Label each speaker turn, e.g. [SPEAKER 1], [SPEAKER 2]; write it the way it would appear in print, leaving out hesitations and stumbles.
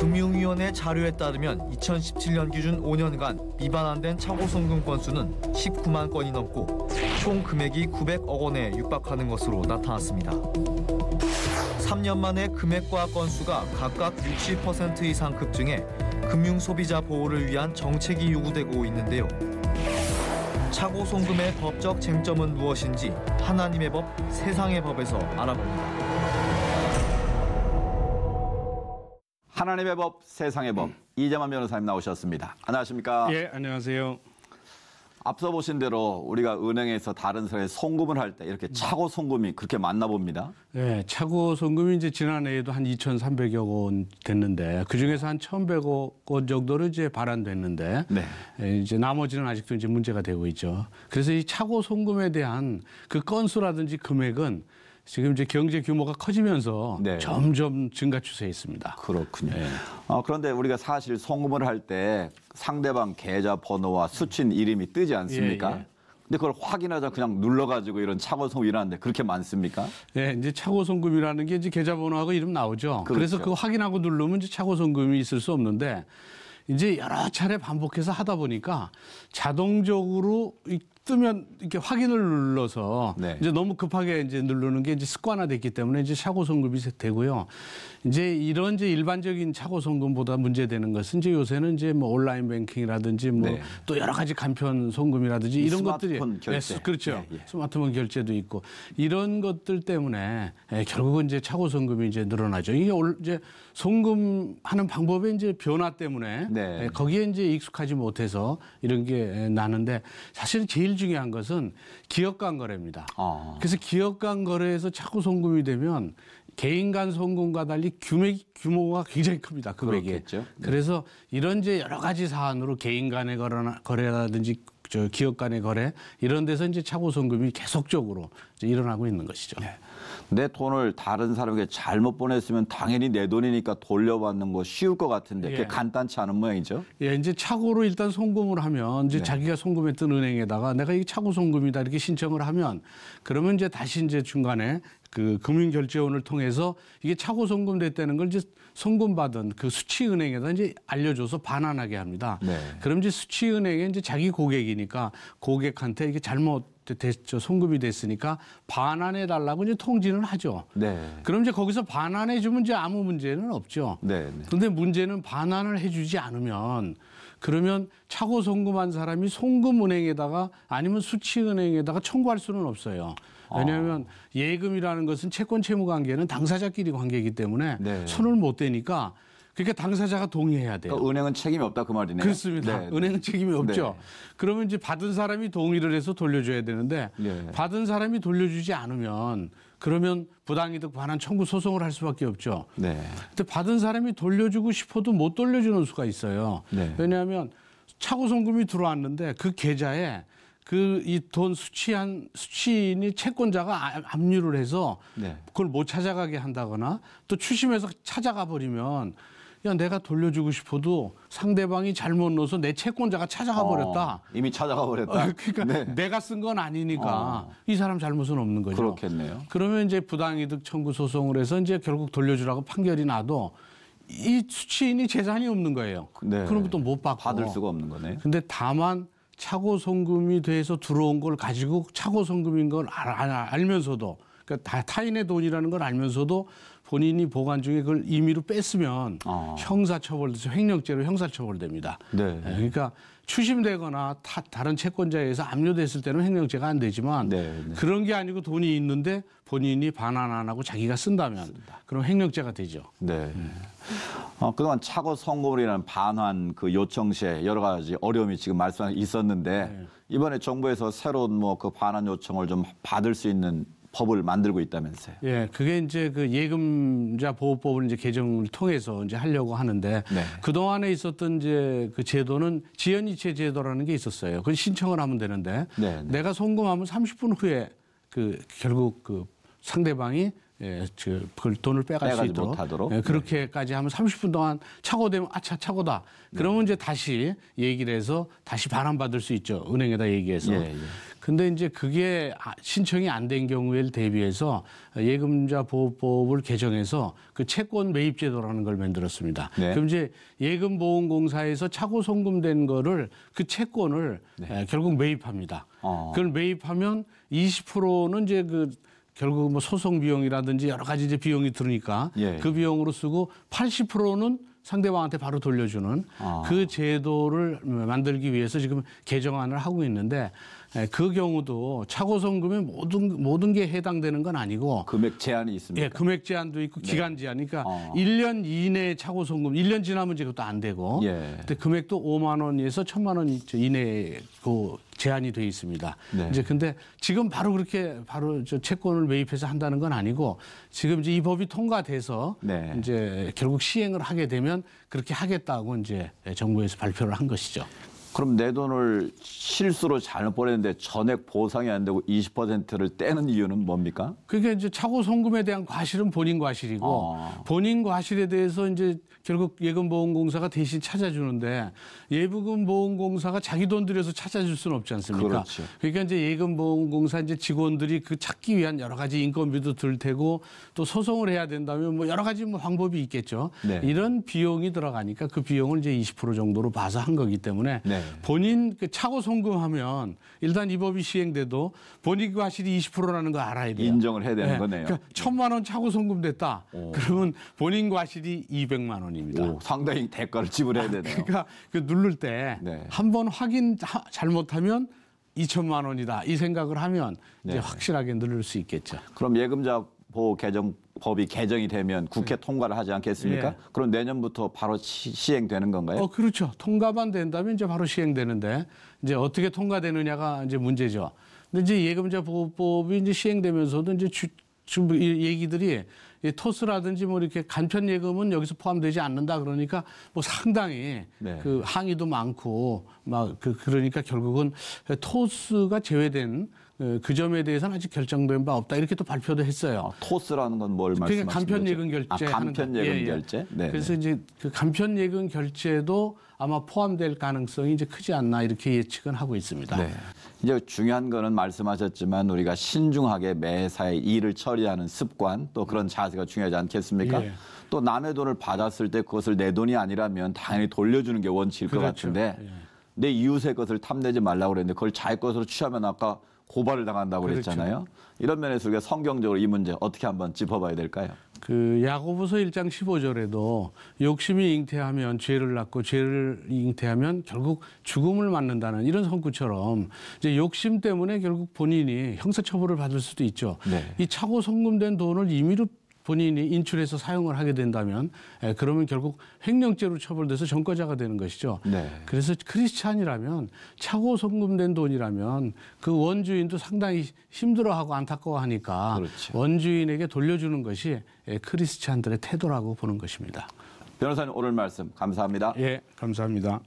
[SPEAKER 1] 금융위원회 자료에 따르면 2017년 기준 5년간 미반 안 된 차고송금 건수는 19만 건이 넘고 총 금액이 900억 원에 육박하는 것으로 나타났습니다. 3년 만에 금액과 건수가 각각 60% 이상 급증해 금융소비자 보호를 위한 정책이 요구되고 있는데요. 차고송금의 법적 쟁점은 무엇인지 하나님의 법, 세상의 법에서 알아봅니다.
[SPEAKER 2] 하나님의 법, 세상의 법, 이재만 변호사님 나오셨습니다. 안녕하십니까?
[SPEAKER 3] 예, 안녕하세요.
[SPEAKER 2] 앞서 보신 대로 우리가 은행에서 다른 사람에 송금을 할 때 이렇게 차고 송금이 그렇게 많나 봅니다.
[SPEAKER 3] 네, 차고 송금이 이제 지난해에도 한 2,300여 원 됐는데 그 중에서 한 1,100억 원 정도로 이제 발안됐는데
[SPEAKER 2] 네.
[SPEAKER 3] 이제 나머지는 아직도 이제 문제가 되고 있죠. 그래서 이 차고 송금에 대한 그 건수라든지 금액은 지금 이제 경제 규모가 커지면서
[SPEAKER 2] 네.
[SPEAKER 3] 점점 증가 추세에 있습니다.
[SPEAKER 2] 그렇군요.
[SPEAKER 3] 네.
[SPEAKER 2] 그런데 우리가 사실 송금을 할 때 상대방 계좌 번호와 수취인 이름이 뜨지 않습니까?
[SPEAKER 3] 예, 예.
[SPEAKER 2] 근데 그걸 확인하자 그냥 눌러가지고 이런 차고 송금이 일어나는데 그렇게 많습니까?
[SPEAKER 3] 네, 이제 차고 송금이라는 게 이제 계좌번호하고 이름 나오죠.
[SPEAKER 2] 그렇죠.
[SPEAKER 3] 그래서 그거 확인하고 누르면 이제 차고 송금이 있을 수 없는데 이제 여러 차례 반복해서 하다 보니까 자동적으로 뜨면 이렇게 확인을 눌러서
[SPEAKER 2] 네.
[SPEAKER 3] 이제 너무 급하게 이제 누르는 게 이제 습관화됐기 때문에 이제 차고 송금이 되고요. 이제 이런 이제 일반적인 차고 송금보다 문제되는 것은 이제 요새는 이제 뭐 온라인 뱅킹이라든지 뭐
[SPEAKER 2] 네.
[SPEAKER 3] 또 여러 가지 간편 송금이라든지 이런 것들이
[SPEAKER 2] 스마트폰 결제.
[SPEAKER 3] 그렇죠.
[SPEAKER 2] 예, 예.
[SPEAKER 3] 스마트폰 결제도 있고 이런 것들 때문에 결국은 이제 차고 송금이 이제 늘어나죠. 이게 이제 송금하는 방법의 이제 변화 때문에
[SPEAKER 2] 네.
[SPEAKER 3] 거기에 이제 익숙하지 못해서 이런 게 나는데 사실 제일 중요한 것은 기업 간 거래입니다. 그래서 기업 간 거래에서 차고 송금이 되면 개인 간 송금과 달리 규모가 굉장히 큽니다. 금액이.
[SPEAKER 2] 그렇겠죠. 네.
[SPEAKER 3] 그래서 이런 이제 여러 가지 사안으로 개인 간의 거래라든지 저 기업 간의 거래 이런 데서 이제 차고 송금이 계속적으로 이제 일어나고 있는 것이죠.
[SPEAKER 2] 네. 내 돈을 다른 사람에게 잘못 보냈으면 당연히 내 돈이니까 돌려받는 거 쉬울 것 같은데 그게
[SPEAKER 3] 예.
[SPEAKER 2] 간단치 않은 모양이죠.
[SPEAKER 3] 예, 이제 차고로 일단 송금을 하면 이제
[SPEAKER 2] 네.
[SPEAKER 3] 자기가 송금했던 은행에다가 내가 이게 차고 송금이다 이렇게 신청을 하면 그러면 이제 다시 이제 중간에 그 금융결제원을 통해서 이게 차고 송금됐다는 걸 이제 송금받은 그 수취은행에다 이제 알려줘서 반환하게 합니다.
[SPEAKER 2] 네.
[SPEAKER 3] 그럼 이제 수취은행에 이제 자기 고객이니까 고객한테 이게 송금이 됐으니까 반환해 달라고 이제 통지는 하죠.
[SPEAKER 2] 네.
[SPEAKER 3] 그럼 이제 거기서 반환해 주면 이제 아무 문제는 없죠.
[SPEAKER 2] 네.
[SPEAKER 3] 그런데 문제는 반환을 해주지 않으면 그러면 차고 송금한 사람이 송금은행에다가 아니면 수취은행에다가 청구할 수는 없어요. 왜냐하면 예금이라는 것은 채권 채무 관계는 당사자끼리 관계이기 때문에
[SPEAKER 2] 네.
[SPEAKER 3] 손을 못 대니까 그러니까 당사자가 동의해야 돼요.
[SPEAKER 2] 그러니까 은행은 책임이 없다 그 말이네요.
[SPEAKER 3] 그렇습니다.
[SPEAKER 2] 네.
[SPEAKER 3] 은행은 책임이 없죠.
[SPEAKER 2] 네.
[SPEAKER 3] 그러면 이제 받은 사람이 동의를 해서 돌려줘야 되는데
[SPEAKER 2] 네.
[SPEAKER 3] 받은 사람이 돌려주지 않으면 그러면 부당이득 반환 청구 소송을 할 수밖에 없죠.
[SPEAKER 2] 네.
[SPEAKER 3] 근데 받은 사람이 돌려주고 싶어도 못 돌려주는 수가 있어요.
[SPEAKER 2] 네.
[SPEAKER 3] 왜냐하면 차고 송금이 들어왔는데 그 계좌에 그 이 돈 수취인이 채권자가 압류를 해서
[SPEAKER 2] 네.
[SPEAKER 3] 그걸 못 찾아가게 한다거나 또 추심해서 찾아가 버리면 야 내가 돌려주고 싶어도 상대방이 잘못 넣어서 내 채권자가 찾아가 버렸다.
[SPEAKER 2] 이미 찾아가 버렸다.
[SPEAKER 3] 그러니까
[SPEAKER 2] 네.
[SPEAKER 3] 내가 쓴 건 아니니까 이 사람 잘못은 없는 거죠.
[SPEAKER 2] 그렇겠네요.
[SPEAKER 3] 그러면 이제 부당이득 청구 소송을 해서 이제 결국 돌려주라고 판결이 나도 이 수취인이 재산이 없는 거예요.
[SPEAKER 2] 네.
[SPEAKER 3] 그럼 또 못 받고.
[SPEAKER 2] 받을 수가 없는 거네요.
[SPEAKER 3] 근데 다만 차고 송금이 돼서 들어온 걸 가지고 차고 송금인 걸 알면서도 그러니까 타인의 돈이라는 걸 알면서도 본인이 보관 중에 그걸 임의로 뺐으면 형사처벌돼서 횡령죄로 형사처벌됩니다.
[SPEAKER 2] 네.
[SPEAKER 3] 그러니까 추심되거나 다른 채권자에 의해서 압류됐을 때는 횡령죄가 안 되지만
[SPEAKER 2] 네.
[SPEAKER 3] 그런 게 아니고 돈이 있는데 본인이 반환 안 하고 자기가 쓴다면 그럼 횡령죄가 되죠.
[SPEAKER 2] 네. 그동안 차고 송금이라는 반환 그 요청 시에 여러 가지 어려움이 지금 말씀에 있었는데 이번에 정부에서 새로운 뭐 그 반환 요청을 좀 받을 수 있는 법을 만들고 있다면서요.
[SPEAKER 3] 예, 그게 이제 그 예금자 보호법을 이제 개정을 통해서 이제 하려고 하는데
[SPEAKER 2] 네.
[SPEAKER 3] 그 동안에 있었던 이제 그 제도는 지연이체 제도라는 게 있었어요. 그건 신청을 하면 되는데
[SPEAKER 2] 네.
[SPEAKER 3] 내가 송금하면 30분 후에 그 결국 그 상대방이 그 돈을 빼갈 수
[SPEAKER 2] 빼가지
[SPEAKER 3] 있도록
[SPEAKER 2] 못하도록.
[SPEAKER 3] 그렇게까지 하면 30분 동안 착오되면 아차 착오다. 그러면 이제 다시 얘기를 해서 다시 반환받을 수 있죠. 은행에다 얘기해서.
[SPEAKER 2] 예.
[SPEAKER 3] 근데 이제 그게 신청이 안 된 경우에 대비해서 예금자 보호법을 개정해서 그 채권 매입 제도라는 걸 만들었습니다.
[SPEAKER 2] 네.
[SPEAKER 3] 그럼 이제 예금보험공사에서 차고 송금된 거를 그 채권을 결국 매입합니다. 그걸 매입하면 20%는 이제 그 결국 뭐 소송 비용이라든지 여러 가지 이제 비용이 들으니까
[SPEAKER 2] 예.
[SPEAKER 3] 그 비용으로 쓰고 80%는 상대방한테 바로 돌려주는 그 제도를 만들기 위해서 지금 개정안을 하고 있는데 그 경우도 차고 송금에 모든 게 해당되는 건 아니고
[SPEAKER 2] 금액 제한이 있습니까?
[SPEAKER 3] 예, 금액 제한도 있고 기간 제한. 그러니까 1년 이내에 차고 송금, 1년 지나면 이제 그것도 안 되고.
[SPEAKER 2] 예.
[SPEAKER 3] 근데 금액도 5만 원에서 1,000만 원 이내에 그 제한이 돼 있습니다.
[SPEAKER 2] 네.
[SPEAKER 3] 이제 근데 지금 바로 그렇게 바로 저 채권을 매입해서 한다는 건 아니고 지금 이제 이 법이 통과돼서
[SPEAKER 2] 네.
[SPEAKER 3] 이제 결국 시행을 하게 되면 그렇게 하겠다고 이제 정부에서 발표를 한 것이죠.
[SPEAKER 2] 그럼 내 돈을 실수로 잘못 보냈는데 전액 보상이 안 되고 20%를 떼는 이유는 뭡니까?
[SPEAKER 3] 그게 이제 차고 송금에 대한 과실은 본인 과실이고 본인 과실에 대해서 이제 결국 예금보험공사가 대신 찾아주는데 예금보험공사가 자기 돈 들여서 찾아줄 수는 없지 않습니까?
[SPEAKER 2] 그렇죠.
[SPEAKER 3] 그러니까 이제 예금보험공사 이제 직원들이 그 찾기 위한 여러 가지 인건비도 들 테고 또 소송을 해야 된다면 뭐 여러 가지 뭐 방법이 있겠죠.
[SPEAKER 2] 네.
[SPEAKER 3] 이런 비용이 들어가니까 그 비용을 이제 20% 정도로 봐서 한 거기 때문에
[SPEAKER 2] 네.
[SPEAKER 3] 본인 그 차고 송금하면 일단 이 법이 시행돼도 본인 과실이 20%라는 거 알아야 돼요.
[SPEAKER 2] 인정을 해야 되는 거네요.
[SPEAKER 3] 그러니까 1,000만 원 차고 송금됐다. 그러면 본인 과실이 200만 원입니다.
[SPEAKER 2] 오, 상당히 대가를 지불해야 되네요.
[SPEAKER 3] 그러니까 그 누를 때
[SPEAKER 2] 네.
[SPEAKER 3] 한 번 확인 잘못하면 2천만 원이다. 이 생각을 하면 이제
[SPEAKER 2] 네.
[SPEAKER 3] 확실하게 누를 수 있겠죠.
[SPEAKER 2] 그럼 예금자 보호 법이 개정이 되면 국회 통과를 하지 않겠습니까?
[SPEAKER 3] 예.
[SPEAKER 2] 그럼 내년부터 바로 시행되는 건가요?
[SPEAKER 3] 그렇죠. 통과만 된다면 이제 바로 시행되는데 이제 어떻게 통과되느냐가 이제 문제죠. 근데 이제 예금자 보호법이 이제 시행되면서도 이제 지금 이 얘기들이 이 토스라든지 뭐 이렇게 간편 예금은 여기서 포함되지 않는다 그러니까 뭐 상당히
[SPEAKER 2] 네.
[SPEAKER 3] 그 항의도 많고 막 그러니까 결국은 토스가 제외된 그 점에 대해서는 아직 결정된 바 없다 이렇게 또 발표도 했어요.
[SPEAKER 2] 토스라는 건 뭘 말씀하시는 거죠?
[SPEAKER 3] 간편 예금 결제
[SPEAKER 2] 간편 예금 결제. 네.
[SPEAKER 3] 그래서 이제 그 간편 예금 결제도 아마 포함될 가능성이 이제 크지 않나 이렇게 예측은 하고 있습니다.
[SPEAKER 2] 네. 이제 중요한 거는 말씀하셨지만 우리가 신중하게 매사에 일을 처리하는 습관 또 그런 자세가 중요하지 않겠습니까?
[SPEAKER 3] 예.
[SPEAKER 2] 또 남의 돈을 받았을 때 그것을 내 돈이 아니라면 당연히 돌려주는 게 원칙일 것
[SPEAKER 3] 그렇죠.
[SPEAKER 2] 같은데
[SPEAKER 3] 예.
[SPEAKER 2] 내 이웃의 것을 탐내지 말라고 그랬는데 그걸 자기 것으로 취하면 아까 고발을 당한다고 그랬잖아요. 이런 면에서 우리가 성경적으로 이 문제 어떻게 한번 짚어봐야 될까요?
[SPEAKER 3] 그 야고보서 1장 15절에도 욕심이 잉태하면 죄를 낳고 죄를 잉태하면 결국 죽음을 맞는다는 이런 선구처럼 이제 욕심 때문에 결국 본인이 형사처벌을 받을 수도 있죠.
[SPEAKER 2] 네.
[SPEAKER 3] 이 차고 송금된 돈을 임의로 본인이 인출해서 사용을 하게 된다면 그러면 결국 횡령죄로 처벌돼서 전과자가 되는 것이죠.
[SPEAKER 2] 네.
[SPEAKER 3] 그래서 크리스찬이라면 차고 송금된 돈이라면 그 원주인도 상당히 힘들어하고 안타까워하니까
[SPEAKER 2] 그렇죠.
[SPEAKER 3] 원주인에게 돌려주는 것이 크리스찬들의 태도라고 보는 것입니다.
[SPEAKER 2] 변호사님 오늘 말씀 감사합니다.
[SPEAKER 3] 예, 감사합니다.